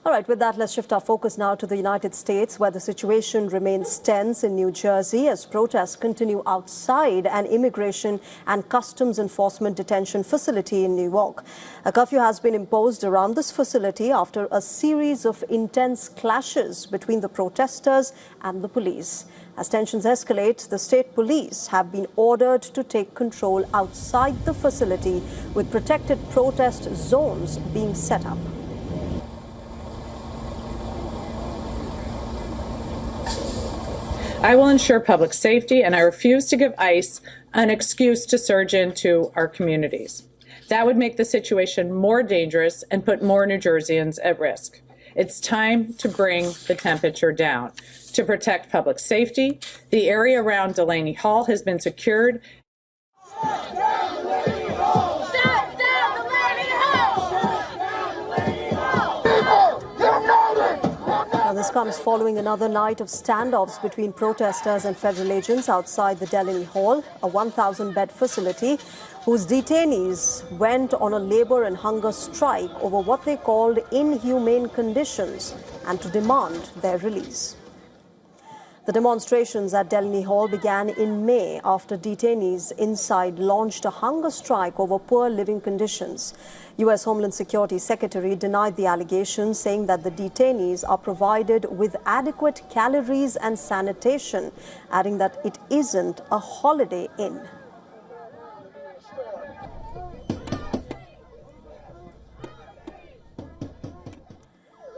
All right, with that, let's shift our focus now to the United States, where the situation remains tense in New Jersey as protests continue outside an immigration and customs enforcement detention facility in Newark. A curfew has been imposed around this facility after a series of intense clashes between the protesters and the police. As tensions escalate, the state police have been ordered to take control outside the facility, with protected protest zones being set up. I will ensure public safety, and I refuse to give ICE an excuse to surge into our communities. That would make the situation more dangerous and put more New Jerseyans at risk. It's time to bring the temperature down. To protect public safety, the area around Delaney Hall has been secured. This comes following another night of standoffs between protesters and federal agents outside the Delaney Hall, a 1,000-bed facility whose detainees went on a labor and hunger strike over what they called inhumane conditions and to demand their release. The demonstrations at Delaney Hall began in May after detainees inside launched a hunger strike over poor living conditions. U.S. Homeland Security Secretary denied the allegations, saying that the detainees are provided with adequate calories and sanitation, adding that it isn't a holiday inn.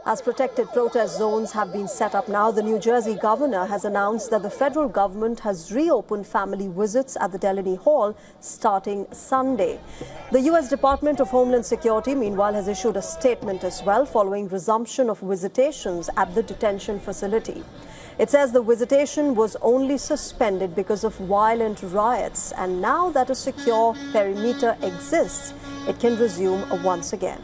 As protected protest zones have been set up now, the New Jersey governor has announced that the federal government has reopened family visits at the Delaney Hall starting Sunday. The U.S. Department of Homeland Security, meanwhile, has issued a statement as well following resumption of visitations at the detention facility. It says the visitation was only suspended because of violent riots, and now that a secure perimeter exists, it can resume once again.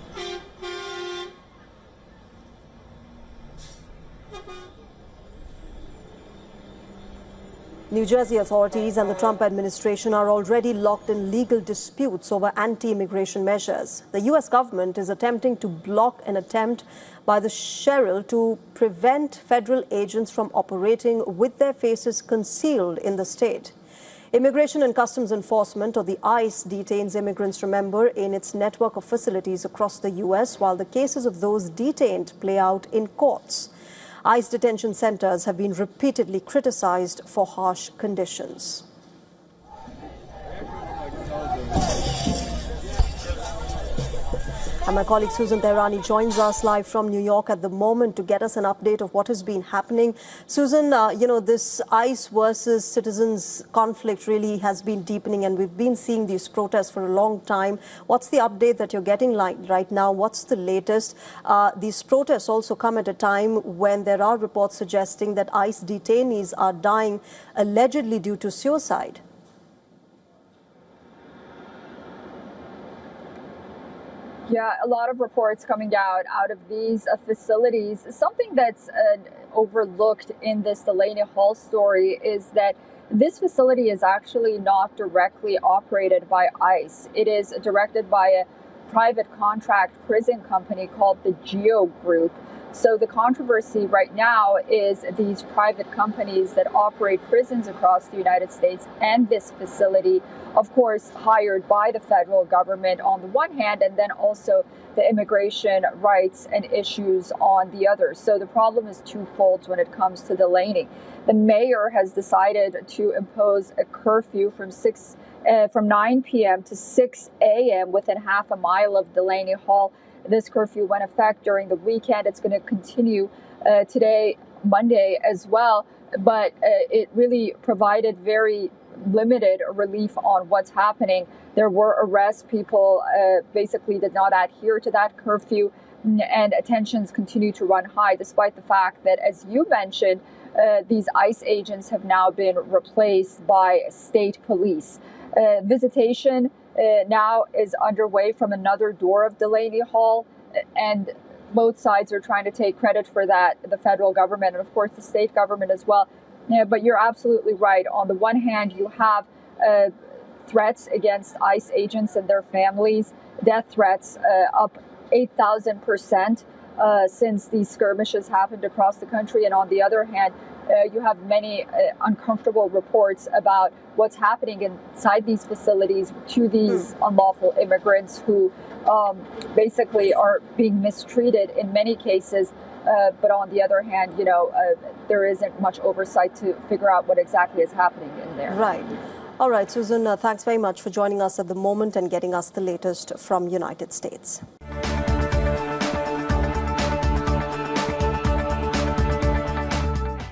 New Jersey authorities and the Trump administration are already locked in legal disputes over anti-immigration measures. The U.S. government is attempting to block an attempt by the sheriff to prevent federal agents from operating with their faces concealed in the state. Immigration and Customs Enforcement, or the ICE, detains immigrants, remember, in its network of facilities across the U.S., while the cases of those detained play out in courts. ICE detention centers have been repeatedly criticized for harsh conditions. And my colleague Susan Tehrani joins us live from New York at the moment to get us an update of what has been happening. Susan, this ICE versus citizens conflict really has been deepening, and we've been seeing these protests for a long time. What's the update that you're getting right now? What's the latest? These protests also come at a time when there are reports suggesting that ICE detainees are dying allegedly due to suicide. Yeah, a lot of reports coming out of these facilities. Something that's overlooked in this Delaney Hall story is that this facility is actually not directly operated by ICE. It is directed by a private contract prison company called the GEO Group. So the controversy right now is these private companies that operate prisons across the United States and this facility, of course, hired by the federal government on the one hand, and then also the immigration rights and issues on the other. So the problem is twofold when it comes to Delaney. The mayor has decided to impose a curfew from 9 p.m. to 6 a.m. within half a mile of Delaney Hall. This curfew went into effect during the weekend. It's going to continue today, Monday, as well. But it really provided very limited relief on what's happening. There were arrests. People basically did not adhere to that curfew, and tensions continue to run high, despite the fact that, as you mentioned, these ICE agents have now been replaced by state police. Visitation now is underway from another door of Delaney Hall, and both sides are trying to take credit for that, the federal government and, of course, the state government as well. Yeah, but you're absolutely right. On the one hand, you have threats against ICE agents and their families, death threats up 8,000%. since these skirmishes happened across the country. And on the other hand, you have many uncomfortable reports about what's happening inside these facilities to these unlawful immigrants who basically are being mistreated in many cases. But on the other hand, there isn't much oversight to figure out what exactly is happening in there. Right. All right, Susan, thanks very much for joining us at the moment and getting us the latest from United States.